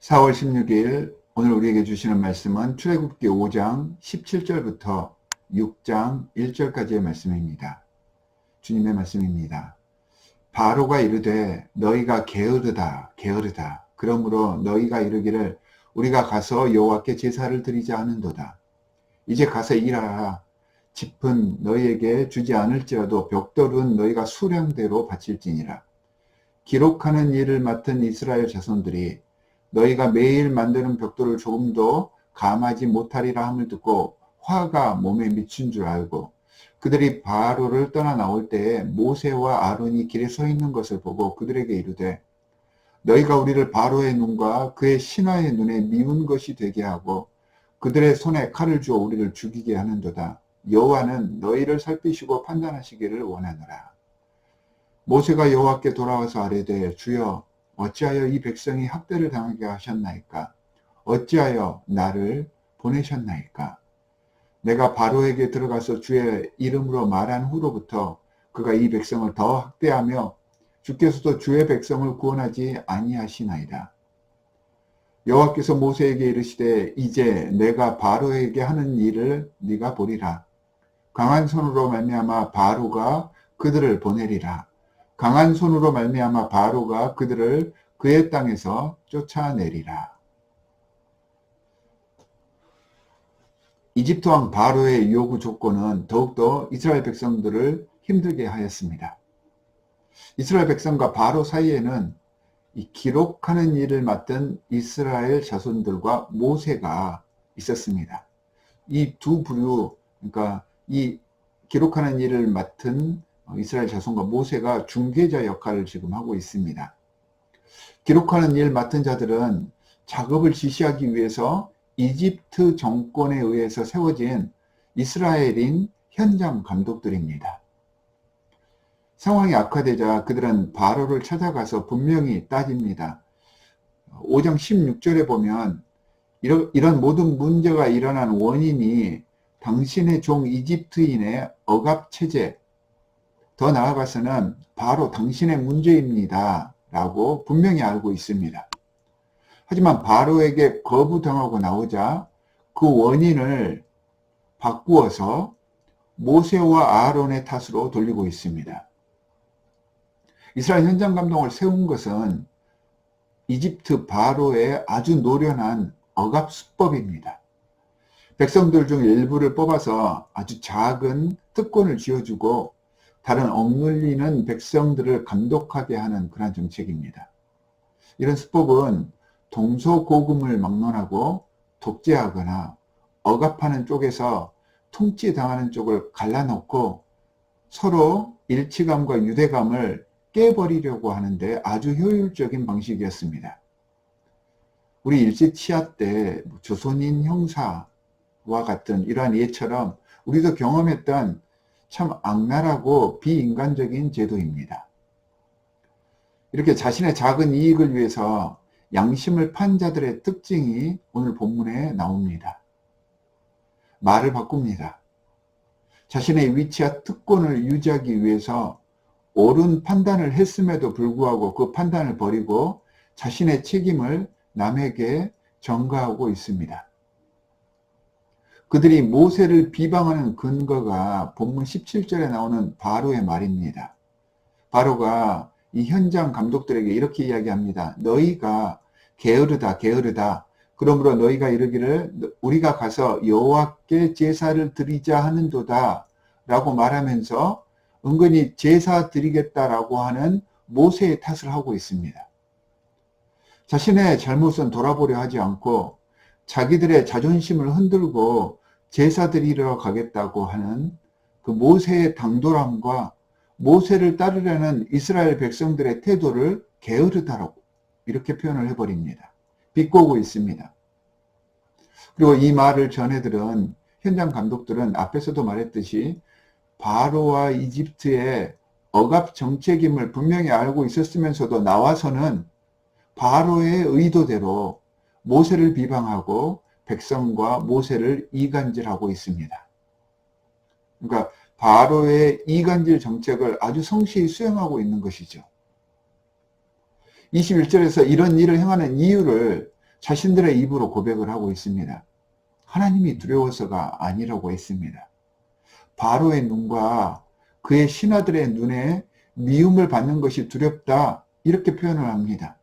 4월 16일 오늘 우리에게 주시는 말씀은 출애굽기 5장 17절부터 6장 1절까지의 말씀입니다. 주님의 말씀입니다. 바로가 이르되 너희가 게으르다 게으르다. 그러므로 너희가 이르기를 우리가 가서 여호와께 제사를 드리자 하는도다. 이제 가서 일하라. 짚은 너희에게 주지 않을지라도 벽돌은 너희가 수량대로 바칠지니라. 기록하는 일을 맡은 이스라엘 자손들이 너희가 매일 만드는 벽돌을 조금도 감하지 못하리라 함을 듣고 화가 몸에 미친 줄 알고 그들이 바로를 떠나 나올 때에 모세와 아론이 길에 서 있는 것을 보고 그들에게 이르되 너희가 우리를 바로의 눈과 그의 신하의 눈에 미운 것이 되게 하고 그들의 손에 칼을 주어 우리를 죽이게 하는도다. 여호와는 너희를 살피시고 판단하시기를 원하노라. 모세가 여호와께 돌아와서 아뢰되 주여 어찌하여 이 백성이 학대를 당하게 하셨나이까? 어찌하여 나를 보내셨나이까? 내가 바로에게 들어가서 주의 이름으로 말한 후로부터 그가 이 백성을 더 학대하며 주께서도 주의 백성을 구원하지 아니하시나이다. 여호와께서 모세에게 이르시되 이제 내가 바로에게 하는 일을 네가 보리라. 강한 손으로 말미암아 바로가 그들을 보내리라. 강한 손으로 말미암아 바로가 그들을 그의 땅에서 쫓아내리라. 이집트 왕 바로의 요구 조건은 더욱더 이스라엘 백성들을 힘들게 하였습니다. 이스라엘 백성과 바로 사이에는 이 기록하는 일을 맡은 이스라엘 자손들과 모세가 있었습니다. 이 두 부류, 그러니까 이 기록하는 일을 맡은 이스라엘 자손과 모세가 중개자 역할을 지금 하고 있습니다. 기록하는 일 맡은 자들은 작업을 지시하기 위해서 이집트 정권에 의해서 세워진 이스라엘인 현장 감독들입니다. 상황이 악화되자 그들은 바로를 찾아가서 분명히 따집니다. 5장 16절에 보면 이런 모든 문제가 일어난 원인이 당신의 종 이집트인의 억압체제, 더 나아가서는 바로 당신의 문제입니다 라고 분명히 알고 있습니다. 하지만 바로에게 거부당하고 나오자 그 원인을 바꾸어서 모세와 아론의 탓으로 돌리고 있습니다. 이스라엘 현장 감독을 세운 것은 이집트 바로의 아주 노련한 억압 수법입니다. 백성들 중 일부를 뽑아서 아주 작은 특권을 쥐어주고 다른 억눌리는 백성들을 감독하게 하는 그런 정책입니다. 이런 수법은 동서고금을 막론하고 독재하거나 억압하는 쪽에서 통치당하는 쪽을 갈라놓고 서로 일치감과 유대감을 깨버리려고 하는데 아주 효율적인 방식이었습니다. 우리 일제치하 때 조선인 형사와 같은 이러한 예처럼 우리도 경험했던 참 악랄하고 비인간적인 제도입니다. 이렇게 자신의 작은 이익을 위해서 양심을 판 자들의 특징이 오늘 본문에 나옵니다. 말을 바꿉니다. 자신의 위치와 특권을 유지하기 위해서 옳은 판단을 했음에도 불구하고 그 판단을 버리고 자신의 책임을 남에게 전가하고 있습니다. 그들이 모세를 비방하는 근거가 본문 17절에 나오는 바로의 말입니다. 바로가 이 현장 감독들에게 이렇게 이야기합니다. 너희가 게으르다 게으르다. 그러므로 너희가 이르기를 우리가 가서 여호와께 제사를 드리자 하는도다 라고 말하면서 은근히 제사 드리겠다라고 하는 모세의 탓을 하고 있습니다. 자신의 잘못은 돌아보려 하지 않고 자기들의 자존심을 흔들고 제사 드리러 가겠다고 하는 그 모세의 당돌함과 모세를 따르려는 이스라엘 백성들의 태도를 게으르다라고 이렇게 표현을 해버립니다. 비꼬고 있습니다. 그리고 이 말을 전해들은 현장 감독들은 앞에서도 말했듯이 바로와 이집트의 억압 정책임을 분명히 알고 있었으면서도 나와서는 바로의 의도대로 모세를 비방하고 백성과 모세를 이간질하고 있습니다. 그러니까 바로의 이간질 정책을 아주 성실히 수행하고 있는 것이죠. 21절에서 이런 일을 행하는 이유를 자신들의 입으로 고백을 하고 있습니다. 하나님이 두려워서가 아니라고 했습니다. 바로의 눈과 그의 신하들의 눈에 미움을 받는 것이 두렵다, 이렇게 표현을 합니다.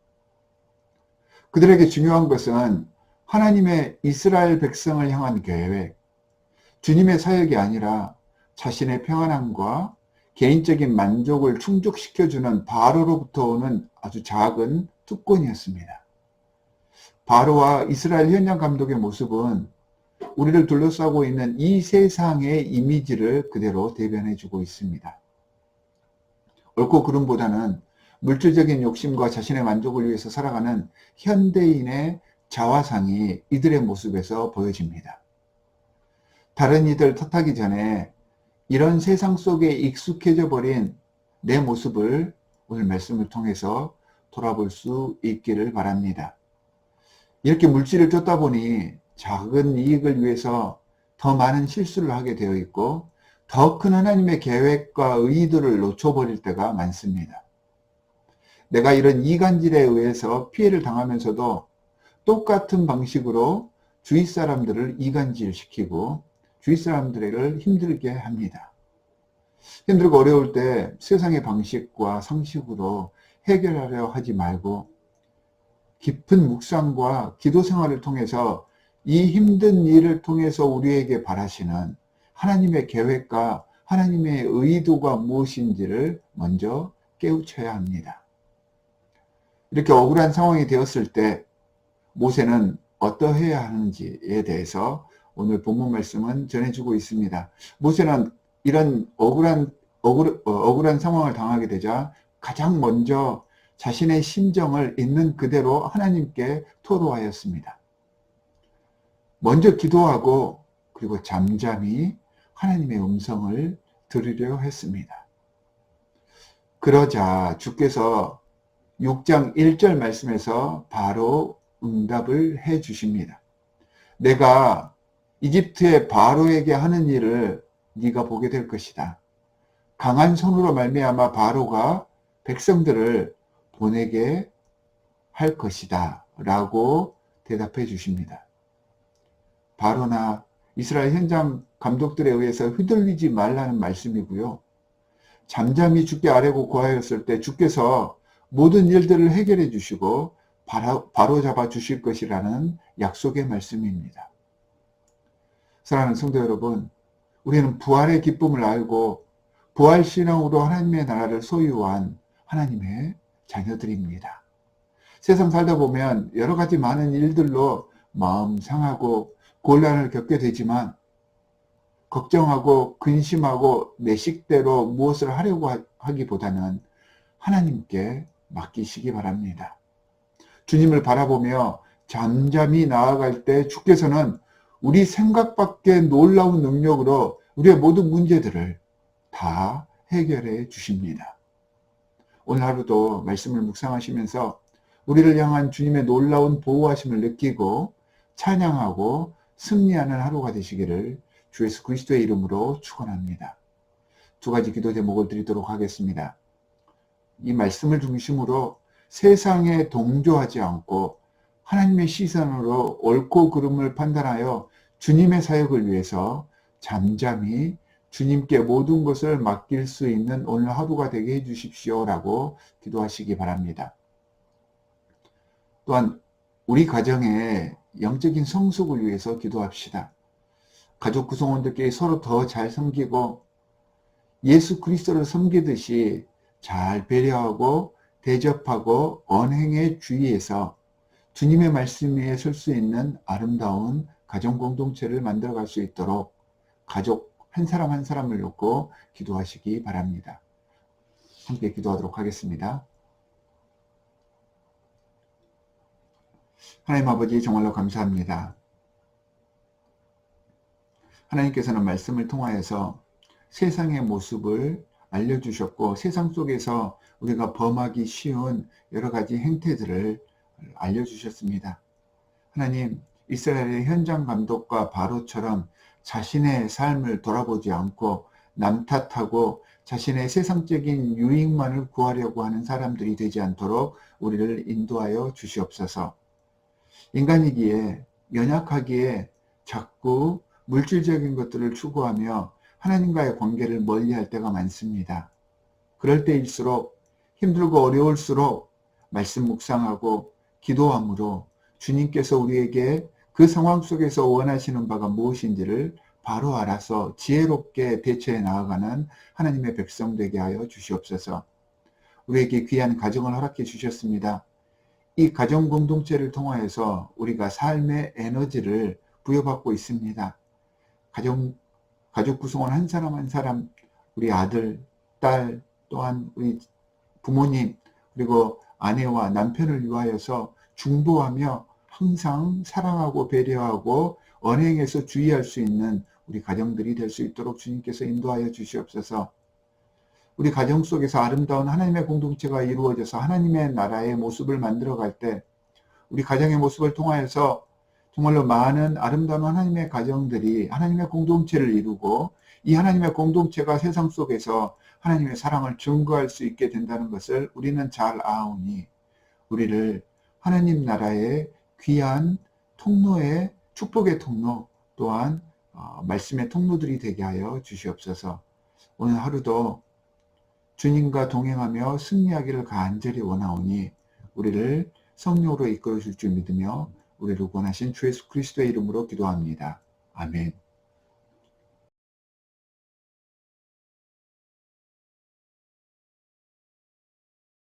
그들에게 중요한 것은 하나님의 이스라엘 백성을 향한 계획, 주님의 사역이 아니라 자신의 평안함과 개인적인 만족을 충족시켜주는 바로로부터 오는 아주 작은 특권이었습니다. 바로와 이스라엘 현장 감독의 모습은 우리를 둘러싸고 있는 이 세상의 이미지를 그대로 대변해주고 있습니다. 옳고 그름보다는 물질적인 욕심과 자신의 만족을 위해서 살아가는 현대인의 자화상이 이들의 모습에서 보여집니다. 다른 이들 탓하기 전에 이런 세상 속에 익숙해져 버린 내 모습을 오늘 말씀을 통해서 돌아볼 수 있기를 바랍니다. 이렇게 물질을 쫓다 보니 작은 이익을 위해서 더 많은 실수를 하게 되어 있고 더 큰 하나님의 계획과 의도를 놓쳐버릴 때가 많습니다. 내가 이런 이간질에 의해서 피해를 당하면서도 똑같은 방식으로 주위 사람들을 이간질시키고 주위 사람들을 힘들게 합니다. 힘들고 어려울 때 세상의 방식과 상식으로 해결하려 하지 말고 깊은 묵상과 기도 생활을 통해서 이 힘든 일을 통해서 우리에게 바라시는 하나님의 계획과 하나님의 의도가 무엇인지를 먼저 깨우쳐야 합니다. 이렇게 억울한 상황이 되었을 때 모세는 어떠해야 하는지에 대해서 오늘 본문 말씀은 전해주고 있습니다. 모세는 이런 억울한 상황을 당하게 되자 가장 먼저 자신의 심정을 있는 그대로 하나님께 토로하였습니다. 먼저 기도하고 그리고 잠잠히 하나님의 음성을 들으려 했습니다. 그러자 주께서 6장 1절 말씀에서 바로 응답을 해 주십니다. 내가 이집트의 바로에게 하는 일을 네가 보게 될 것이다. 강한 손으로 말미암아 바로가 백성들을 보내게 할 것이다 라고 대답해 주십니다. 바로나 이스라엘 현장 감독들에 의해서 휘둘리지 말라는 말씀이고요. 잠잠히 주께 아뢰고 구하였을 때 주께서 모든 일들을 해결해 주시고 바로 잡아 주실 것이라는 약속의 말씀입니다. 사랑하는 성도 여러분, 우리는 부활의 기쁨을 알고 부활신앙으로 하나님의 나라를 소유한 하나님의 자녀들입니다. 세상 살다 보면 여러 가지 많은 일들로 마음 상하고 곤란을 겪게 되지만 걱정하고 근심하고 내 식대로 무엇을 하려고 하기보다는 하나님께 맡기시기 바랍니다. 주님을 바라보며 잠잠히 나아갈 때 주께서는 우리 생각밖의 놀라운 능력으로 우리의 모든 문제들을 다 해결해 주십니다. 오늘 하루도 말씀을 묵상하시면서 우리를 향한 주님의 놀라운 보호하심을 느끼고 찬양하고 승리하는 하루가 되시기를 주 예수 그리스도의 이름으로 축원합니다. 두 가지 기도 제목을 드리도록 하겠습니다. 이 말씀을 중심으로 세상에 동조하지 않고 하나님의 시선으로 옳고 그름을 판단하여 주님의 사역을 위해서 잠잠히 주님께 모든 것을 맡길 수 있는 오늘 하루가 되게 해주십시오라고 기도하시기 바랍니다. 또한 우리 가정의 영적인 성숙을 위해서 기도합시다. 가족 구성원들끼리 서로 더 잘 섬기고 예수 그리스도를 섬기듯이 잘 배려하고 대접하고 언행의 주위에서 주님의 말씀 위에 설 수 있는 아름다운 가정 공동체를 만들어갈 수 있도록 가족 한 사람 한 사람을 놓고 기도하시기 바랍니다. 함께 기도하도록 하겠습니다. 하나님 아버지 정말로 감사합니다. 하나님께서는 말씀을 통하여서 세상의 모습을 알려주셨고 세상 속에서 우리가 범하기 쉬운 여러 가지 행태들을 알려주셨습니다. 하나님, 이스라엘의 현장 감독과 바로처럼 자신의 삶을 돌아보지 않고 남 탓하고 자신의 세상적인 유익만을 구하려고 하는 사람들이 되지 않도록 우리를 인도하여 주시옵소서. 인간이기에 연약하기에 자꾸 물질적인 것들을 추구하며 하나님과의 관계를 멀리할 때가 많습니다. 그럴 때일수록 힘들고 어려울수록 말씀 묵상하고 기도함으로 주님께서 우리에게 그 상황 속에서 원하시는 바가 무엇인지를 바로 알아서 지혜롭게 대처해 나아가는 하나님의 백성 되게 하여 주시옵소서. 우리에게 귀한 가정을 허락해 주셨습니다. 이 가정 공동체를 통하여서 우리가 삶의 에너지를 부여받고 있습니다. 가족 구성원 한 사람 한 사람, 우리 아들, 딸, 또한 우리 부모님, 그리고 아내와 남편을 위하여서 중보하며 항상 사랑하고 배려하고 언행에서 주의할 수 있는 우리 가정들이 될 수 있도록 주님께서 인도하여 주시옵소서. 우리 가정 속에서 아름다운 하나님의 공동체가 이루어져서 하나님의 나라의 모습을 만들어갈 때 우리 가정의 모습을 통하여서 정말로 많은 아름다운 하나님의 가정들이 하나님의 공동체를 이루고 이 하나님의 공동체가 세상 속에서 하나님의 사랑을 증거할 수 있게 된다는 것을 우리는 잘 아오니 우리를 하나님 나라의 귀한 통로의 축복의 통로 또한 말씀의 통로들이 되게 하여 주시옵소서. 오늘 하루도 주님과 동행하며 승리하기를 간절히 원하오니 우리를 성령으로 이끌어 줄 줄 믿으며 우리를 구원하신 주 예수 그리스도의 이름으로 기도합니다. 아멘.